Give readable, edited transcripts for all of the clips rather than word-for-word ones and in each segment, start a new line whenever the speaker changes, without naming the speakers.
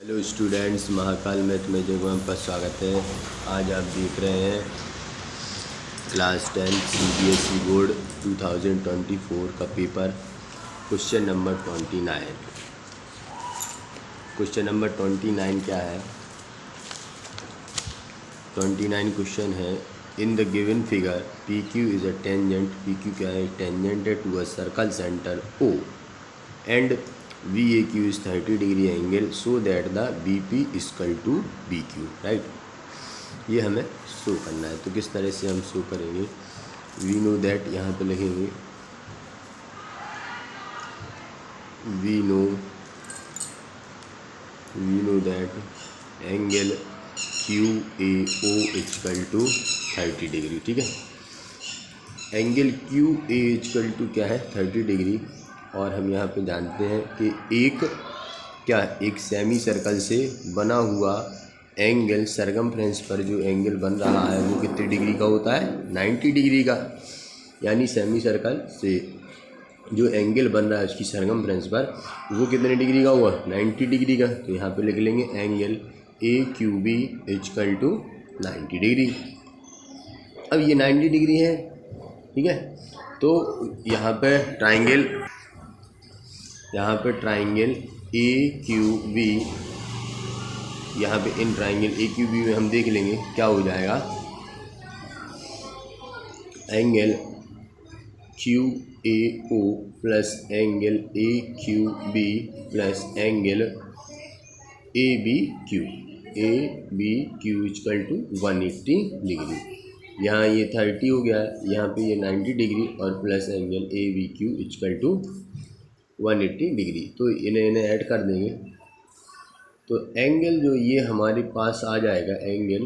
Hello students, Mahakal math में जगह पर स्वागत है। आज आप देख रहे हैं क्लास 10 CBSE बोर्ड 2024 का paper question number 29। Question number 29 क्या है? 29 क्वेश्चन है, in the given figure PQ is a tangent. PQ क्या है? टेंजेंट है to a circle centre O and VAQ is 30 degree angle so that the BP is equal to BQ, right. ये हमें show करना है। तो किस तरह से हम शो करेंगे? वी नो दैट, यहाँ पे लिखेंगे we know that angle QAO is equal to 30 degree, ठीक है। Angle QA is equal to क्या है? 30 डिग्री। और हम यहाँ पे जानते हैं कि एक सेमी सर्कल से बना हुआ एंगल सरकमफ्रेंस पर जो एंगल बन रहा है वो कितने डिग्री का होता है? 90 डिग्री का। यानी सेमी सर्कल से जो एंगल बन रहा है उसकी सरकमफ्रेंस पर वो कितने डिग्री का हुआ? 90 डिग्री का। तो यहाँ पे लिख लेंगे angle AQB equal to 90 degree. अब ये 90 डिग्री है, ठीक है। तो यहाँ पे ट्राइंगल AQB, यहाँ पे इन ट्राइंगल AQB में हम देख लेंगे क्या हो जाएगा। Angle QAO plus angle AQB plus angle ABQ equal to 180 degree. यहाँ ये 30 हो गया, यहाँ पे ये 90 डिग्री और plus angle ABQ equal to 180 degree. तो इन्हें ऐड कर देंगे तो एंगल जो ये हमारे पास आ जाएगा, एंगल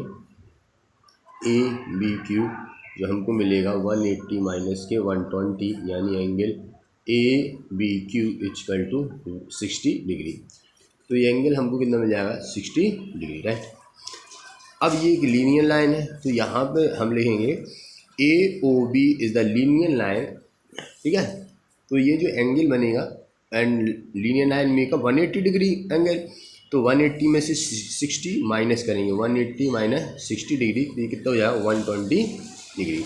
ABQ जो हमको मिलेगा 180 माइनस के 120, यानी angle ABQ equal to 60 degree. तो ये एंगल हमको कितना मिल जाएगा? 60 डिग्री, राइट। अब ये एक लीनियर लाइन है, तो यहाँ पे हम लिखेंगे AOB is the linear line, ठीक है। तो ये जो एंगल बनेगा and linear line makeup 180 degree angle, तो 180 में से 60 माइनस करेंगे, 180 माइनस 60 डिग्री, तो ये कितना हो जाएगा? 120 डिग्री।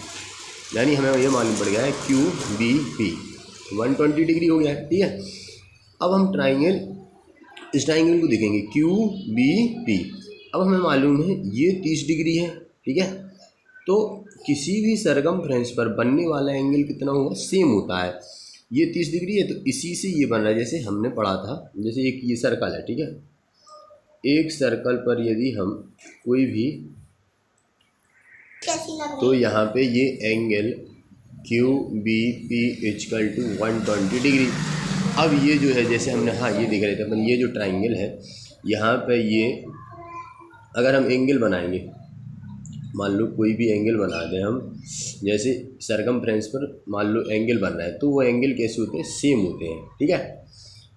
यानी हमें ये मालूम पड़ गया है QBP 120 डिग्री हो गया है, ठीक है। अब हम इस ट्राइंगल को देखेंगे QBP। अब हमें मालूम है ये 30 डिग्री है, ठीक है। तो किसी भी सरकमफ्रेंस पर बनने वाला एंगल कितना होगा? सेम होता है। ये 30 डिग्री है तो इसी से ये बन रहा है। जैसे हमने पढ़ा था, जैसे एक ये सर्कल है, ठीक है। एक सर्कल पर यदि हम कोई भी, तो यहाँ पे ये angle QBP equal to 120 degree. अब ये जो है, जैसे हमने ये देख रहे थे अपन, ये जो ट्राइंगल है यहाँ पे ये अगर हम एंगल बनाएंगे, मान लो कोई भी एंगल बना दें हम, जैसे सरकमफ्रेंस पर मान लो एंगल बन रहा है, तो वो एंगल कैसे होते हैं? सेम होते हैं, ठीक है।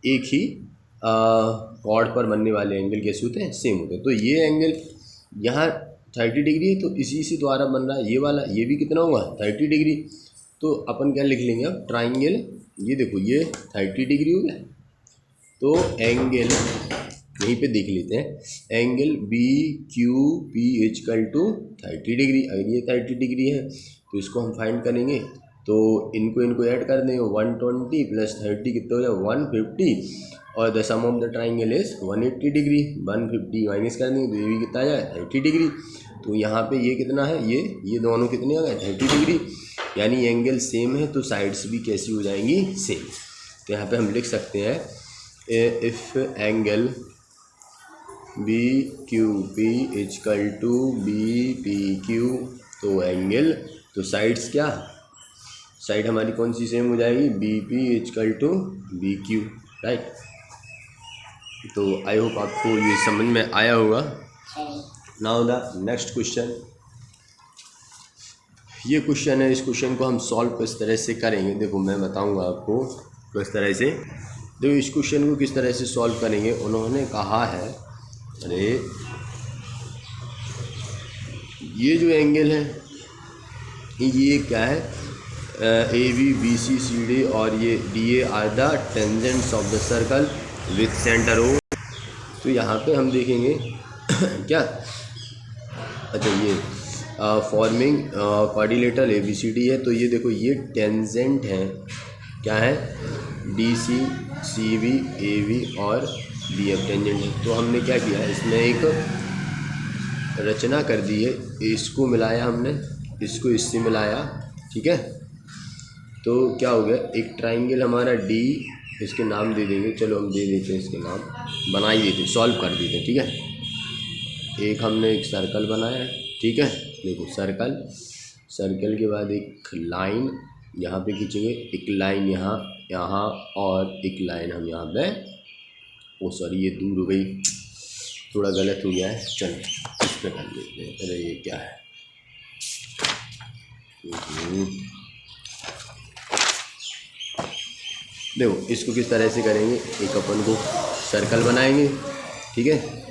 एक ही कॉर्ड पर बनने वाले एंगल कैसे होते हैं? सेम होते हैं। तो ये एंगल यहाँ 30 डिग्री है, तो इसी से द्वारा बन रहा है ये वाला, ये भी कितना हुआ? 30 डिग्री। तो अपन क्या लिख लेंगे अब? ट्राइंगल, ये देखो ये 30 डिग्री हो गया, तो एंगल यहीं पे देख लेते हैं, angle BQP equal to 30 degree. अगर ये 30 डिग्री है तो इसको हम फाइंड करेंगे, तो इनको ऐड कर देंगे, 120 प्लस 30 कितना हो जाए? 150, और the sum of the triangle is 180 degree. 150 minus कर देंगे तो ये भी कितना आ जाए? 30 डिग्री। तो यहाँ पे ये कितना है? ये दोनों कितने हो गए? 30 डिग्री। यानी एंगल सेम है तो साइड्स भी कैसी हो जाएंगी? सेम। तो यहाँ पे हम लिख सकते हैं if angle BQP equal to BPQ, तो एंगल, तो साइड्स क्या, साइड हमारी कौन सी सेम हो जाएगी? BP equal to BQ, right. तो आई होप आपको ये समझ में आया होगा। नाउ द नेक्स्ट क्वेश्चन, ये क्वेश्चन है। इस क्वेश्चन को हम सॉल्व किस तरह से करेंगे, देखो मैं बताऊंगा आपको किस तरह से। देखो इस क्वेश्चन को किस तरह से सॉल्व करेंगे। उन्होंने कहा है, अरे ये जो एंगल है ये क्या है? AB BC CD और ये DA are the tangents of the circle with centre O। तो यहाँ पे हम देखेंगे क्या, अच्छा ये फॉर्मिंग क्वाड्रिलेटरल ABCD है। तो ये देखो ये टेंजेंट है, क्या है, DC CV AB और BF टेंजेंट है। तो हमने क्या किया, इसमें एक रचना कर दी है, इसको मिलाया हमने, इसको इससे मिलाया, ठीक है। तो क्या हो गया, एक ट्राइंगल हमारा D, इसके नाम दे देंगे, चलो हम दे देते हैं इसके नाम, बना ही देते, सॉल्व कर देते हैं, ठीक है। एक हमने एक सर्कल बनाया है, ठीक है, देखो सर्कल, सर्कल के बाद एक लाइन यहाँ पे खींचेंगे, एक लाइन यहाँ यहाँ और एक लाइन हम यहाँ पे, ओ सॉरी ये दूर हो गई, थोड़ा गलत हो गया है, चलो इस पर कर लेते हैं। अरे ये क्या है, देखो इसको किस तरह से करेंगे, एक अपन को सर्कल बनाएंगे, ठीक है,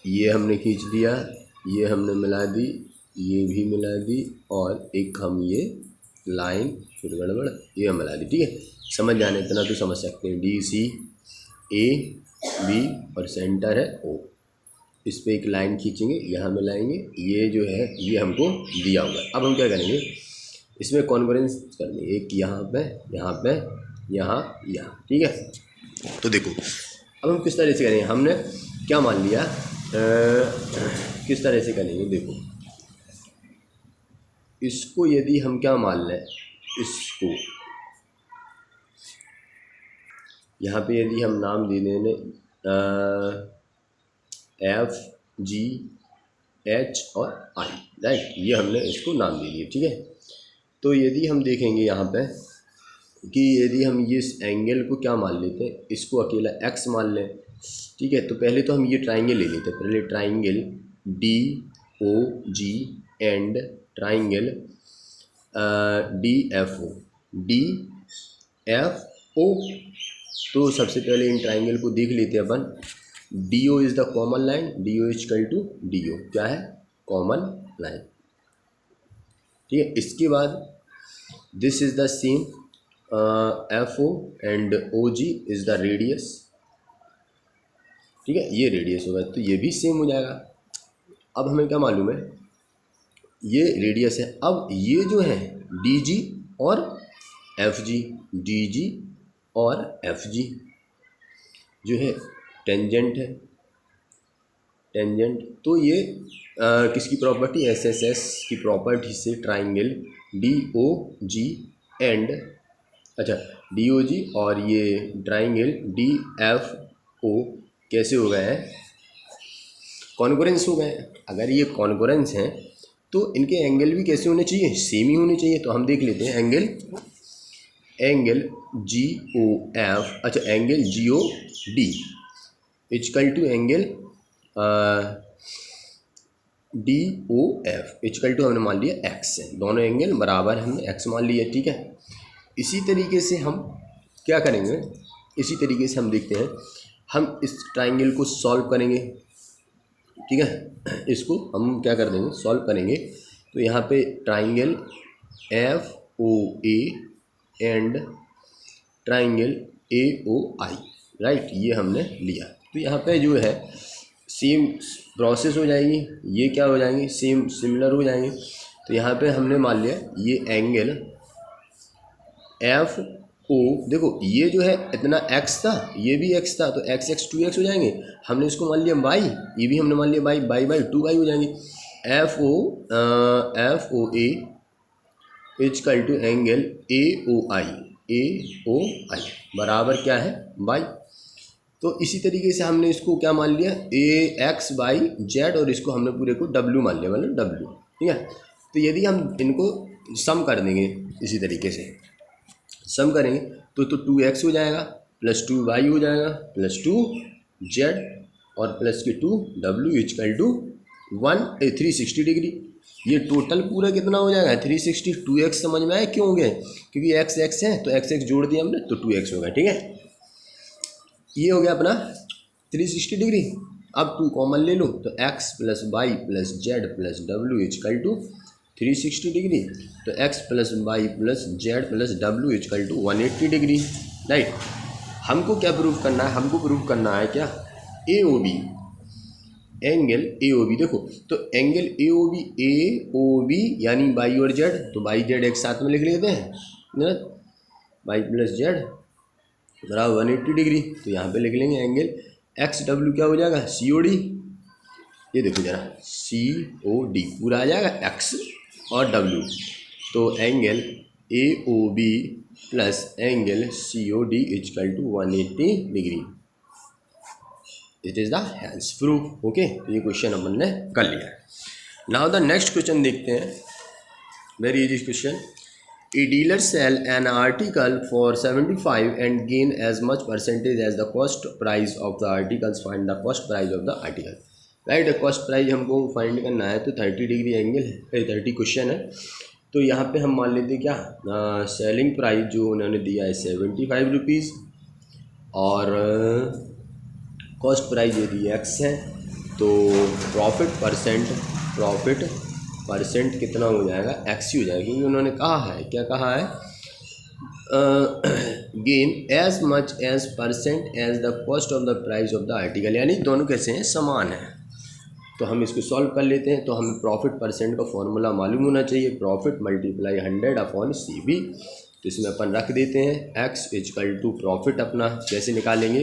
ये हमने खींच दिया, ये हमने मिला दी, ये भी मिला दी, और एक हम ये लाइन फिर गड़बड़ ये मिला दी, ठीक है। समझ जाने इतना तो समझ सकते हैं, DC AB और सेंटर है O, इस पे एक लाइन खींचेंगे, यहाँ मिलाएंगे, ये जो है ये हमको दिया हुआ है। अब हम क्या करेंगे, इसमें कॉन्फ्रेंस करनी है, एक यहाँ पे यहाँ यहाँ, ठीक है। तो देखो अब हम किस तरह से करेंगे, हमने क्या मान लिया, किस तरह से करेंगे, देखो इसको यदि हम क्या मान लें, इसको यहाँ पे यदि हम नाम दे दें F G H और I, राइट, ये हमने इसको नाम दे दिए, ठीक है। तो यदि हम देखेंगे यहाँ पे कि यदि हम ये इस एंगल को क्या मान लेते हैं, इसको अकेला x मान लें, ठीक है। तो पहले तो हम ये ट्राइंगल ले लेते हैं, पहले triangle DOG and triangle DFO। तो सबसे पहले इन ट्राइंगल को देख लेते हैं अपन। DO is the common line, DO equal to DO क्या है, कॉमन लाइन, ठीक है। इसके बाद this is the same FO and OG is the radius, ठीक है, ये रेडियस होगा, तो ये भी सेम हो जाएगा। अब हमें क्या मालूम है, ये रेडियस है। अब ये जो है DG और FG, DG और FG जो है टेंजेंट है, टेंजेंट। तो ये किसकी प्रॉपर्टी, SSS की प्रॉपर्टी से ट्राइंगल DOG एंड, अच्छा DOG और ये ट्राइंगल DFO कैसे हो गए हैं, कॉन्ग्रुएंस हो गए हैं। अगर ये कॉन्ग्रुएंस हैं तो इनके एंगल भी कैसे होने चाहिए, सेम ही होने चाहिए। तो हम देख लेते हैं एंगल GOF, अच्छा angle GOD equal to angle DOF equal to हमने मान लिया x है, दोनों एंगल बराबर हमने x मान लिया, ठीक है। इसी तरीके से हम क्या करेंगे, इसी तरीके से हम देखते हैं, हम इस ट्राइंगल को सॉल्व करेंगे, ठीक है। इसको हम क्या कर देंगे, सॉल्व करेंगे। तो यहाँ पे triangle FOA and triangle AOI, right, ये हमने लिया। तो यहाँ पे जो है सेम प्रोसेस हो जाएगी, ये क्या हो जाएंगे, सेम सिमिलर हो जाएंगे। तो यहाँ पे हमने मान लिया ये एंगल FO, देखो ये जो है इतना x था, ये भी x था, तो x 2x हो जाएंगे। हमने इसको मान लिया y, ये भी हमने मान लिया y, बाई 2y हो जाएंगे। FOA equal to angle AOI बराबर क्या है, y। तो इसी तरीके से हमने इसको क्या मान लिया, AX by Z, और इसको हमने पूरे को W मान लिया, मतलब W, ठीक है। तो यदि हम इनको सम कर देंगे, इसी तरीके से सम करेंगे तो 2x हो जाएगा, प्लस 2y हो जाएगा, प्लस 2z और प्लस के 2w इक्वल टू 360 डिग्री। ये टोटल पूरा कितना हो जाएगा, 360। 2x समझ में आया क्यों हो गया, क्योंकि x है तो x जोड़ दिया हमने तो 2x होगा, ठीक है। ये हो गया अपना 360 डिग्री। अब 2 कॉमन ले लो तो x plus y plus z plus डब्ल्यू इक्वल टू 360 डिग्री। तो x plus y plus z plus डब्ल्यू इक्वल टू 180 डिग्री, राइट। हमको क्या प्रूव करना है, हमको प्रूव करना है क्या, A O B, angle A O B, देखो तो एंगल ए ओ बी यानी वाई और जेड, तो वाई जेड एक साथ में लिख लेते हैं ना, वाई प्लस जेड बराबर 180 डिग्री। तो यहाँ पे लिख लेंगे एंगल एक्स डब्ल्यू क्या हो जाएगा सी ओ डी, ये देखो जरा सी ओ डी पूरा आ जाएगा एक्स और डब्ल्यू, तो angle A O B plus angle C O D equal to 180 degree. It is the hence proof. Okay, तो ये क्वेश्चन अपन ने कर लिया है। नाउ द नेक्स्ट क्वेश्चन देखते हैं, very easy question. A dealer sell an article for 75 and gain as much percentage as the cost price of the articles, find the cost price of the article. Right, cost price हमको find करना है, तो 30 degree angle है, 30 question है। तो यहाँ पे हम मान लेते क्या, सेलिंग प्राइस जो उन्होंने दिया है 75 रुपीज़ और कॉस्ट प्राइस यदि एक्स है, तो प्रॉफिट परसेंट कितना हो जाएगा, एक्स ही हो जाएगा, क्योंकि उन्होंने कहा है, क्या कहा है, gain as much as percent as the cost of the price of the article, यानी दोनों कैसे हैं, समान है। तो हम इसको सॉल्व कर लेते हैं। तो हमें प्रॉफिट परसेंट का फॉर्मूला मालूम होना चाहिए, profit multiply 100 upon C B. तो इसमें अपन रख देते हैं एक्स इजकल टू प्रॉफिट अपना कैसे निकालेंगे,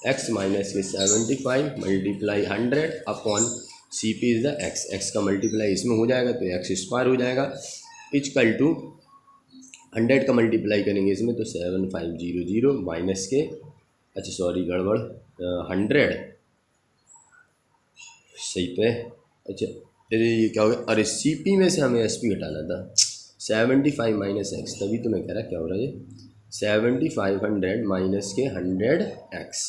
एक्स माइनस के 75 multiply 100 upon C P is the x, x का मल्टीप्लाई इसमें हो जाएगा तो एक्स स्क्वायर हो जाएगा, इजकल टू 100 का मल्टीप्लाई करेंगे इसमें तो 7500 माइनस के, अच्छा सॉरी गड़बड़, 100 सही पे, अच्छा अरे ये क्या हो गया, अरे सी पी में से हमें एस पी घटाना था, 75 माइनस एक्स, तभी तो मैं कह रहा क्या हो रहा है ये, 7500 माइनस के 100 एक्स,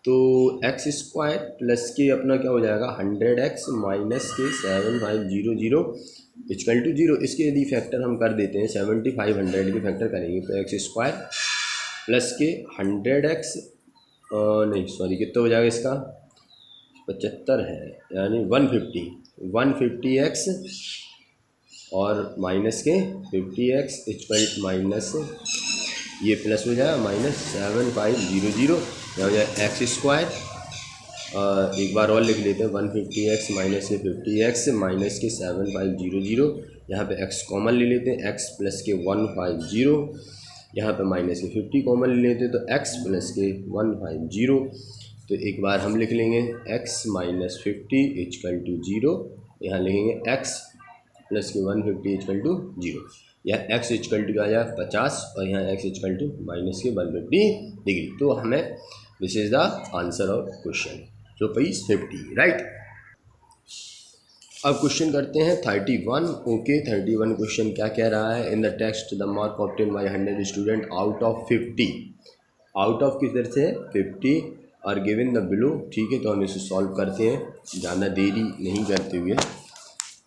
तो एक्स स्क्वायर प्लस के अपना क्या हो जाएगा 100 एक्स माइनस के 7500 इक्वल टू 0। इसके यदि फैक्टर हम कर देते हैं 7500 के फैक्टर करेंगे तो एक्स स्क्वायर प्लस के 100 एक्स, नहीं सॉरी कितना हो जाएगा इसका 75 है, यानी 150 एक्स और माइनस के 50 एक्स इक्वल माइनस ये प्लस हो जाएगा माइनस 7500 हो जाए एक्स स्क्वायर, एक बार और लिख लेते हैं 150 एक्स माइनस के 50 एक्स माइनस के 7500, यहाँ पे एक्स कॉमन ले लेते हैं, एक्स प्लस के 150, यहाँ पे माइनस के 50 कॉमन ले लेते हैं तो एक्स प्लस के 150, तो एक बार हम लिख लेंगे x माइनस 50 इजकल टू 0, यहाँ लिखेंगे x प्लस के 150 इजकल टू 0, यह x इजकल टू आ जाए 50 और यहाँ x इजकल टू माइनस के 150 डिग्री। तो हमें this is the answer of question, जो पेज 50, राइट। अब क्वेश्चन करते हैं 31। ओके, 31 क्वेश्चन क्या कह रहा है, in the text the mark obtain bye 100 student out of 50, out of किस तरह से 50 और गिवन द बिलो, ठीक है। तो हम इसे सॉल्व करते हैं, ज़्यादा देरी नहीं करते हुए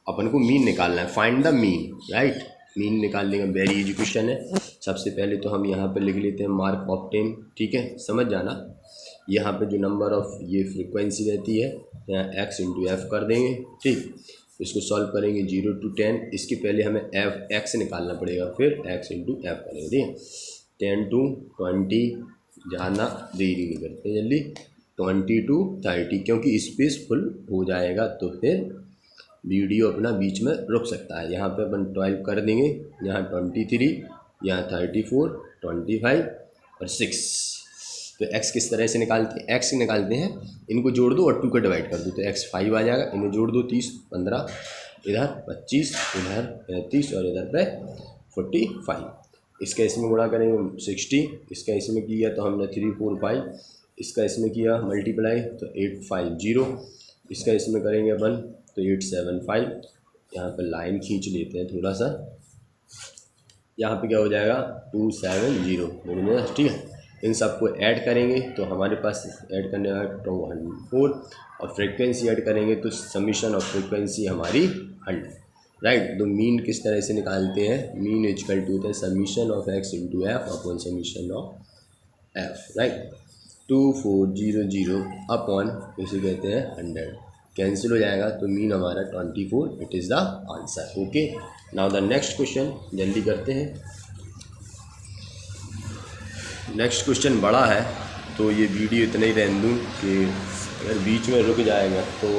अपन को मीन निकालना है, find the mean, right. Mean निकालने का वेरी इजी क्वेश्चन है। सबसे पहले तो हम यहाँ पे लिख लेते हैं मार्क ऑफ 10, ठीक है, समझ जाना। यहाँ पे जो नंबर ऑफ ये फ्रीक्वेंसी रहती है यहाँ x इंटू एफ कर देंगे, ठीक। इसको सॉल्व करेंगे 0 to 10, इसके पहले हमें एफ एक्स निकालना पड़ेगा, फिर x इंटू एफ करेंगे, ठीक है। 10 to 20, ज़्यादा देरी नहीं करते जल्दी, 20 to 30, क्योंकि स्पेस फुल हो जाएगा तो फिर वीडियो अपना बीच में रुक सकता है। यहाँ पे अपन 12 कर देंगे, यहाँ 23, यहाँ 34, 25 और 6। तो x किस तरह से निकालते हैं, x निकालते हैं, इनको जोड़ दो और 2 का डिवाइड कर दो तो x 5 आ जाएगा, इन्हें जोड़ दो 30, 15, इधर 25, इधर 35 और इधर पे 45। इसका इसमें गुणा करेंगे 60, इसका इसमें किया तो हमने 345, इसका इसमें किया मल्टीप्लाई तो 850, इसका इसमें करेंगे अपन तो 875। यहाँ पर लाइन खींच लेते हैं थोड़ा सा, यहाँ पे क्या हो जाएगा 270, ठीक है। इन सबको ऐड करेंगे तो हमारे पास ऐड करने का 204 और फ्रीक्वेंसी ऐड करेंगे तो समीशन ऑफ फ्रीक्वेंसी हमारी 100, राइट। तो मीन किस तरह से निकालते हैं, मीन इजकल टू होता है summation of x into F upon summation of F, right. 2400 upon इसे कहते हैं 100, कैंसिल हो जाएगा तो मीन हमारा 24, it is the answer. Okay, now the next question जल्दी करते हैं। नेक्स्ट क्वेश्चन बड़ा है तो ये वीडियो इतना ही रहने दूँ कि अगर बीच में रुक जाएगा तो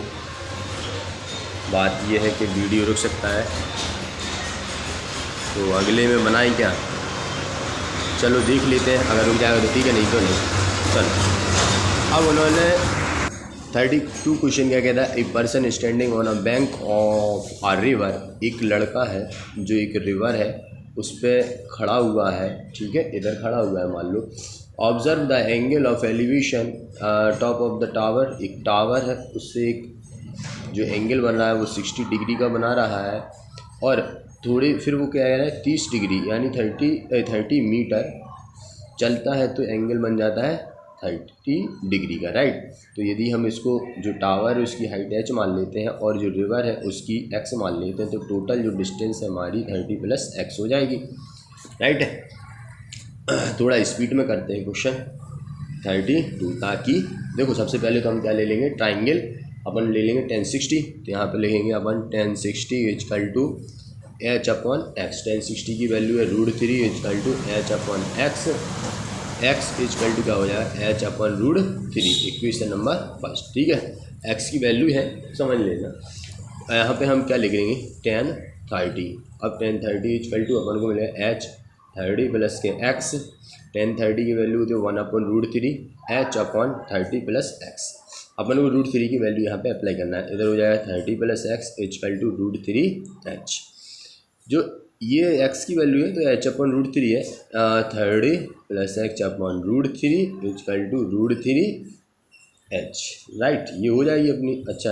बात यह है कि वीडियो रुक सकता है, तो अगले में बनाए क्या। चलो देख लेते हैं, अगर रुक जाएगा तो ठीक है, नहीं तो नहीं। चलो अब उन्होंने 32 क्वेश्चन क्या कहता है, a person standing on a bank of a river, एक लड़का है जो एक रिवर है उस पर खड़ा हुआ है, ठीक है, इधर खड़ा हुआ है मान लो। Observe the angle of elevation top of the tower, एक टावर है उससे एक जो एंगल बन रहा है वो 60 डिग्री का बना रहा है, और थोड़े फिर वो क्या है 30 डिग्री यानी 30 मीटर चलता है तो एंगल बन जाता है 30 डिग्री का, राइट। तो यदि हम इसको जो टावर है उसकी हाइट h मान लेते हैं और जो रिवर है उसकी x मान लेते हैं, तो टोटल जो डिस्टेंस है हमारी 30 + x हो जाएगी, राइट है। थोड़ा स्पीड में करते हैं क्वेश्चन 32, ताकि देखो सबसे पहले तो हम क्या ले लेंगे, ट्राइंगल अपन ले लेंगे 1060, तो यहाँ पे लिखेंगे अपन 1060 = h/x। 1060 की वैल्यू है √3 = h/x, x = क्या हो जाएगा h/√3, इक्वेशन नंबर फर्स्ट, ठीक है। x की वैल्यू है समझ लेना। यहाँ पे हम क्या लिख लेंगे 1030, अब 1030 = अपन को मिलेगा h 30 + के x, 1030 की वैल्यू होती है 1/√3 h/30 + x। अपन को √3 की वैल्यू यहाँ पे अप्लाई करना है, इधर हो जाएगा 30 + x = √3h। जो ये x की वैल्यू है तो h/√3 है, 30 + x/√3 = √3h, राइट, ये हो जाएगी अपनी। अच्छा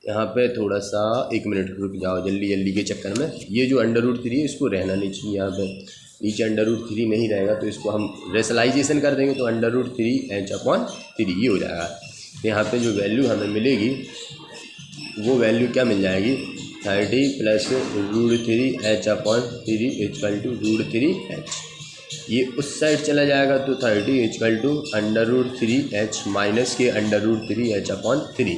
यहाँ पे थोड़ा सा 1 मिनट रुक जाओ जल्दी के चक्कर में, ये जो √3 है इसको रहना नहीं चाहिए, यहाँ पे नीचे √3 नहीं रहेगा तो इसको हम रेशनलाइजेशन कर देंगे तो √3h/3 ये हो जाएगा। तो यहाँ पे जो वैल्यू हमें मिलेगी वो वैल्यू क्या मिल जाएगी 30 + √3h/3 = √3h। ये उस साइड चला जाएगा तो 30 = √3h माइनस के √3h/3।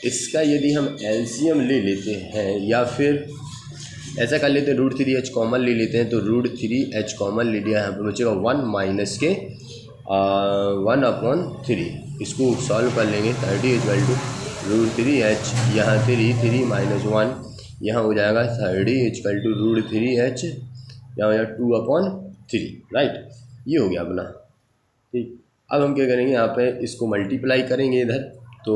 इसका यदि हम एलसीएम ले लेते हैं या फिर ऐसा कर लेते हैं √3h कॉमन ले लेते हैं, तो √3h कॉमन ले लिया, यहाँ पर बचेगा 1 माइनस के 1/3। इसको सॉल्व कर लेंगे 30 = √3h, यहाँ 3 - 1 यहाँ हो जाएगा 30 = √3h, यहाँ हो जाएगा 2/3, राइट, ये हो गया अपना, ठीक। अब हम क्या करेंगे यहाँ पे इसको मल्टीप्लाई करेंगे इधर तो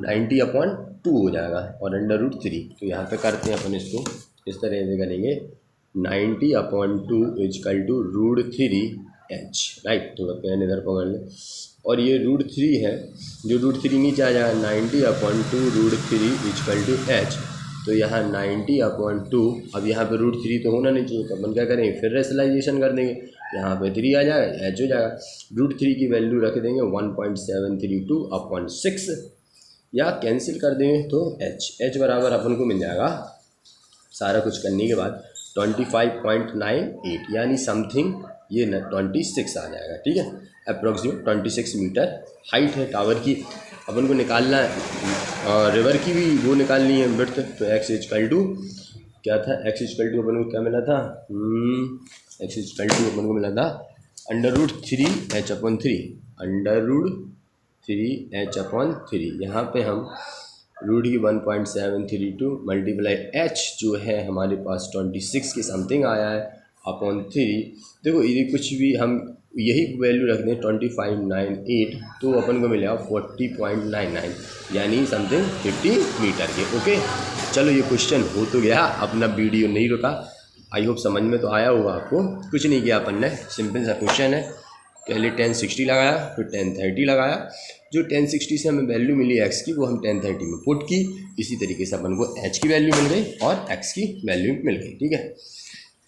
90/2 हो जाएगा और √3, तो यहाँ पे करते हैं अपन इसको इस तरह से करेंगे 90/2 = √3h, राइट। तो पेन इधर पकड़ लें और ये √3 है, जो √3 नीचे आ जाएगा 90/2 √3 = h, तो यहाँ 90/2, अब यहाँ पे √3 तो होना नहीं चाहिए, तो अपन क्या करेंगे फिर रेशनलाइजेशन कर देंगे, यहाँ पे 3 आ जाएगा, h हो जाएगा। √3 की वैल्यू रख देंगे 1.732/6 या कैंसिल कर देंगे तो h बराबर अपन को मिल जाएगा सारा कुछ करने के बाद 25.98 यानी समथिंग ये 26 आ जाएगा, ठीक है। अप्रोक्सीमेट 26 मीटर हाइट है टावर की। अपन को निकालना है रिवर की भी वो निकालनी है विड्थ, तो x = क्या था, x = अपन को क्या मिला था, x = अपन को मिला था √3h/3 यहाँ पे हम रूट की 1.732 मल्टीप्लाई h जो है हमारे पास 26 के समथिंग आया है /3। देखो ये कुछ भी हम यही वैल्यू रख दें 2598 तो अपन को मिलेगा 40.99 यानी समथिंग 50 मीटर के, ओके। चलो ये क्वेश्चन हो तो गया, अपना वीडियो नहीं रुका, आई होप समझ में तो आया होगा आपको। कुछ नहीं किया अपन ने, सिंपल सा क्वेश्चन है, पहले 1060 लगाया फिर 1030 लगाया, जो 1060 से हमें वैल्यू मिली x की वो हम 1030 में पुट की, इसी तरीके से अपन को h की वैल्यू मिल गई और x की वैल्यू मिल गई, ठीक है।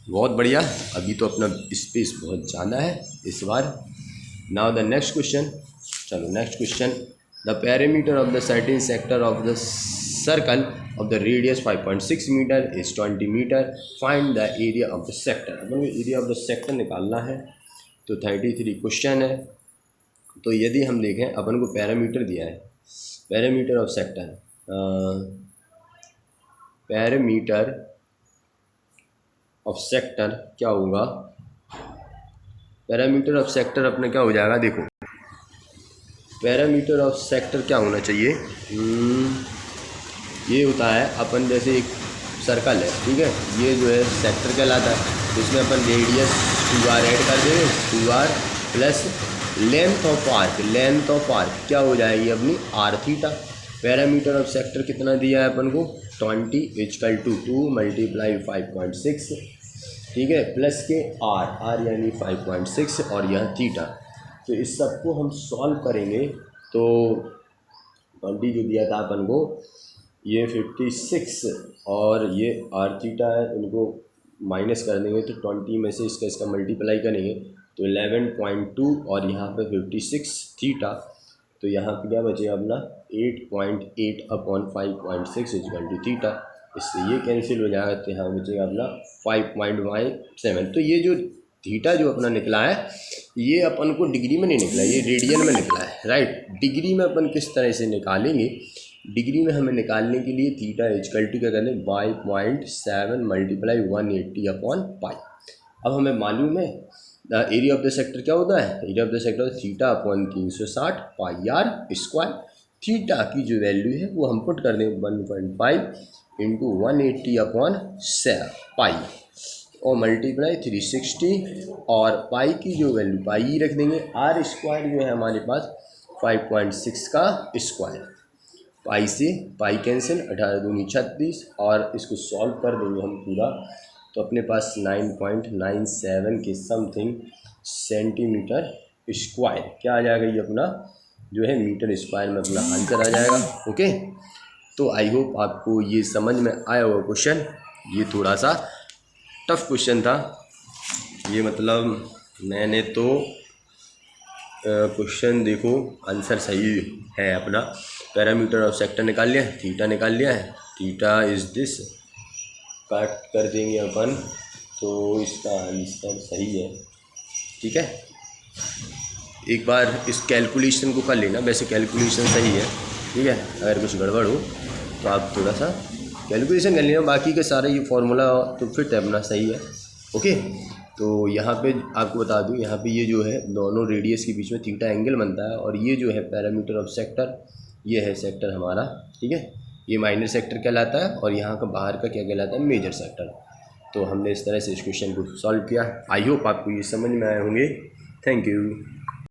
बहुत बढ़िया, अभी तो अपना स्पेस बहुत ज़्यादा है इस बार। नाउ द नेक्स्ट क्वेश्चन, चलो next question, the parameter of the certain sector of the circle of the radius 5.6 metre is 20 metre, find the area of the sector. अपन को एरिया ऑफ द सेक्टर निकालना है, तो 33 question है। तो यदि हम देखें अपन को पैरामीटर दिया है, parameter of sector, parameter of sector क्या होगा, पैरामीटर ऑफ सेक्टर अपने क्या हो जाएगा, देखो पैरामीटर ऑफ सेक्टर क्या होना चाहिए? ये होता है अपन जैसे एक सर्कल है, ठीक है, ये जो है सेक्टर कहलाता है, इसमें अपन रेडियस 2r ऐड कर देंगे, 2r plus length of arc क्या हो जाएगी अपनी r theta. Parameter of sector कितना दिया है अपन को? 20 इजकल टू 2 मल्टीप्लाई 5.6, ठीक है, प्लस के r यानी 5.6 और यह थीटा। तो इस सब को हम सॉल्व करेंगे तो 20 जो दिया था अपन को, ये 56 और ये r थीटा है, इनको माइनस कर देंगे तो 20 में से इसका मल्टीप्लाई करेंगे तो 11.2 और यहाँ पे 56 थीटा, तो यहाँ पे क्या बचेगा अपना 8.8 अपॉन 5.6 इजकल टू थीटा। इससे ये कैंसिल हो जाएगा तो यहाँ बचेगा अपना 5.7। तो ये जो थीटा जो अपना निकला है ये अपन को डिग्री में नहीं निकला, ये रेडियन में निकला है, राइट। डिग्री में अपन किस तरह से निकालेंगे? डिग्री में हमें निकालने के लिए थीटा इजकल टू क्या कहते हैं 5.7 मल्टीप्लाई 180 अपॉन पाई। अब हमें मालूम है एरिया ऑफ द सेक्टर क्या होता है? Area of the sector theta upon 360 pi r square. Theta की जो वैल्यू है वो हम पुट कर दें 1.5 इंटू 180 अपॉन पाई और मल्टीप्लाई 360 और पाई की जो वैल्यू पाई ही रख देंगे। आर स्क्वायर जो है हमारे पास 5.6 का स्क्वायर, पाई से पाई कैंसिल, 18 दूनी 36 और इसको सॉल्व कर देंगे हम पूरा तो अपने पास 9.97 के समथिंग सेंटीमीटर स्क्वायर क्या आ जाएगा, ये अपना जो है मीटर स्क्वायर में अपना आंसर आ जाएगा। ओके, तो आई होप आपको ये समझ में आया हुआ क्वेश्चन। ये थोड़ा सा टफ क्वेश्चन था, ये मतलब मैंने तो क्वेश्चन देखो आंसर सही है अपना। पैरामीटर ऑफ सेक्टर निकाल लिया, थीटा निकाल लिया है, थीटा इज़ दिस, काट कर देंगे अपन तो इसका आंसर सही है, ठीक है। एक बार इस कैलकुलेशन को कर लेना, वैसे कैलकुलेशन सही है, ठीक है। अगर कुछ गड़बड़ हो तो आप थोड़ा सा कैलकुलेशन कर लेना, बाकी के सारे ये फार्मूला तो फिट है अपना, सही है। ओके, तो यहाँ पे आपको बता दूँ, यहाँ पे ये जो है दोनों रेडियस के बीच में थीटा एंगल बनता है और ये जो है पैरामीटर ऑफ सेक्टर, ये है सेक्टर हमारा, ठीक है। ये माइनर सेक्टर कहलाता है और यहाँ का बाहर का क्या कहलाता है, मेजर सेक्टर। तो हमने इस तरह से इस क्वेश्चन को सॉल्व किया। आई होप आपको ये समझ में आए होंगे। Thank you.